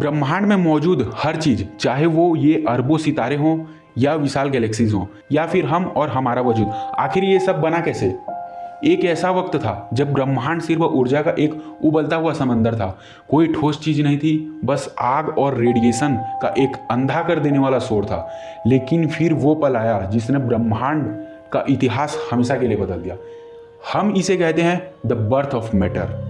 ब्रह्मांड में मौजूद हर चीज, चाहे वो ये अरबों सितारे हों या विशाल गैलेक्सीज हों या फिर हम और हमारा वजूद, आखिर ये सब बना कैसे? एक ऐसा वक्त था जब ब्रह्मांड सिर्फ ऊर्जा का एक उबलता हुआ समंदर था। कोई ठोस चीज नहीं थी, बस आग और रेडिएशन का एक अंधा कर देने वाला शोर था। लेकिन फिर वो पल आया जिसने ब्रह्मांड का इतिहास हमेशा के लिए बदल दिया। हम इसे कहते हैं द बर्थ ऑफ मैटर।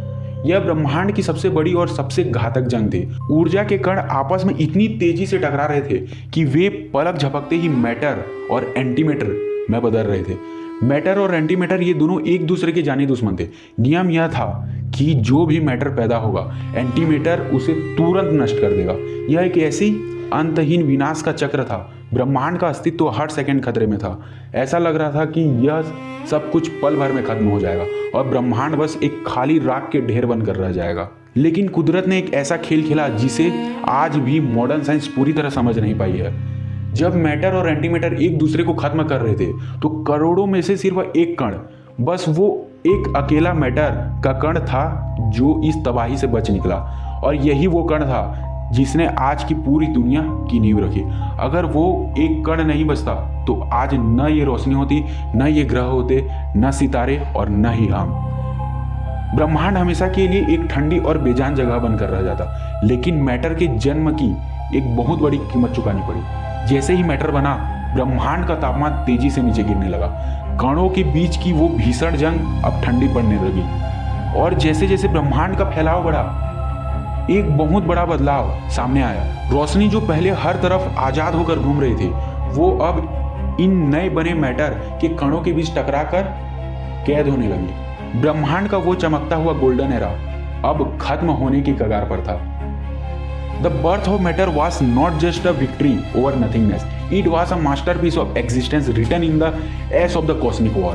यह ब्रह्मांड की सबसे बड़ी और सबसे घातक जंग थी। ऊर्जा के कण आपस में इतनी तेजी से टकरा रहे थे कि वे पलक झपकते ही मैटर और एंटीमैटर में बदल रहे थे। मैटर और एंटीमैटर ये दोनों एक दूसरे के जानी दुश्मन थे। नियम यह था कि जो भी मैटर पैदा होगा, एंटीमैटर उसे तुरंत नष्ट कर देगा। यह एक ऐसी अंतहीन विनाश का चक्र था। ब्रह्मांड का अस्तित्व हर सेकंड खतरे में था। ऐसा लग रहा था कि यह सब कुछ पल भर में खत्म हो जाएगा और ब्रह्मांड बस एक खाली राख के ढेर बनकर रह जाएगा। लेकिन कुदरत ने एक ऐसा खेल खेला जिसे आज भी मॉडर्न साइंस पूरी तरह समझ नहीं पाई है। जब मैटर और एंटीमैटर एक दूसरे को खत्म कर रहे थे तो करोड़ों में से सिर्फ एक कण, बस वो एक अकेला मैटर का कण था जो इस तबाही से बच निकला। और यही वो कण था जिसने आज की पूरी दुनिया की नींव रखी। अगर वो एक कण नहीं बचता तो आज न ये रोशनी होती, न ये ग्रह होते, न सितारे और न ही हम। ब्रह्मांड हमेशा के लिए एक ठंडी और बेजान जगह बनकर रह जाता। लेकिन मैटर के जन्म की एक बहुत बड़ी कीमत चुकानी पड़ी। जैसे ही मैटर बना, ब्रह्मांड का तापमान तेजी से नीचे गिरने लगा। कणों के बीच की वो भीषण जंग अब ठंडी पड़ने लगी। और जैसे जैसे ब्रह्मांड का फैलाव बढ़ा, एक बहुत बड़ा बदलाव सामने आया। रोशनी जो पहले हर तरफ आजाद होकर घूम रही थी, वो अब इन नए बने मैटर के कणों के बीच टकराकर कैद होने लगी। ब्रह्मांड का वो चमकता हुआ गोल्डन एरा अब खत्म होने की कगार पर था। The birth of matter was not just a victory over nothingness. It was a masterpiece of existence written in the ash of the cosmic war.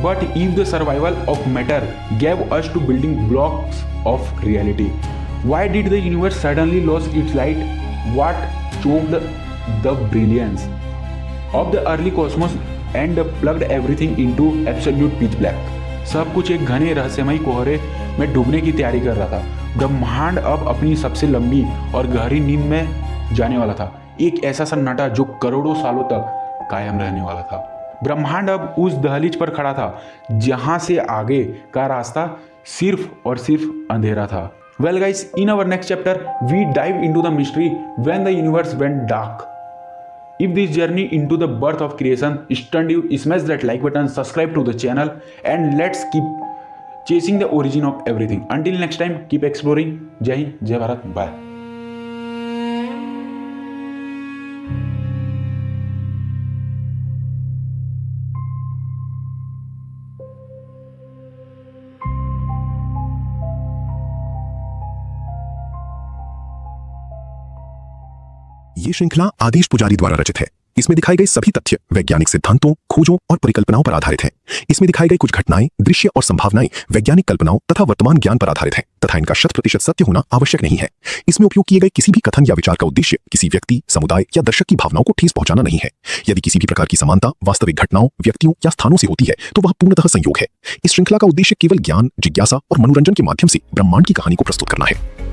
But if the survival of matter gave us to building blocks of reality, why did the universe suddenly lose its light? What choked the brilliance of the early cosmos and plugged everything into absolute pitch black? सब कुछ एक घने रहस्यमयी कोहरे में डूबने की तैयारी कर रहा था। ब्रह्मांड अब अपनी सबसे लंबी और गहरी नींद में जाने वाला था। एक ऐसा सन्नाटा जो करोड़ों सालों तक कायम रहने वाला था। ब्रह्मांड अब उस दहलीज पर खड़ा था जहां से आगे का रास्ता सिर्फ और सिर्फ अंधेरा था। Well guys, in our next chapter we dive into the mystery when the universe went dark. If this journey into the birth of creation stunned you, smash that like button, subscribe to the channel, and let's keep chasing the origin of everything. Until next time, keep exploring. Jai Hind, Jai Bharat, bye. ये श्रृंखला आदेश पुजारी द्वारा रचित है। इसमें दिखाए गए सभी तथ्य वैज्ञानिक सिद्धांतों, खोजों और परिकल्पनाओं पर आधारित हैं। इसमें दिखाए गए कुछ घटनाएं, दृश्य और संभावनाएं वैज्ञानिक कल्पनाओं तथा वर्तमान ज्ञान पर आधारित हैं तथा इनका 100% सत्य होना आवश्यक नहीं है। इसमें उपयोग किए गए किसी भी कथन या विचार का उद्देश्य किसी व्यक्ति, समुदाय या दर्शक की भावनाओं को ठेस पहुंचाना नहीं है। यदि किसी भी प्रकार की समानता वास्तविक घटनाओं, व्यक्तियों या स्थानों से होती है तो वह पूर्णतः संयोग है। इस श्रृंखला का उद्देश्य केवल ज्ञान, जिज्ञासा और मनोरंजन के माध्यम से ब्रह्मांड की कहानी को प्रस्तुत करना है।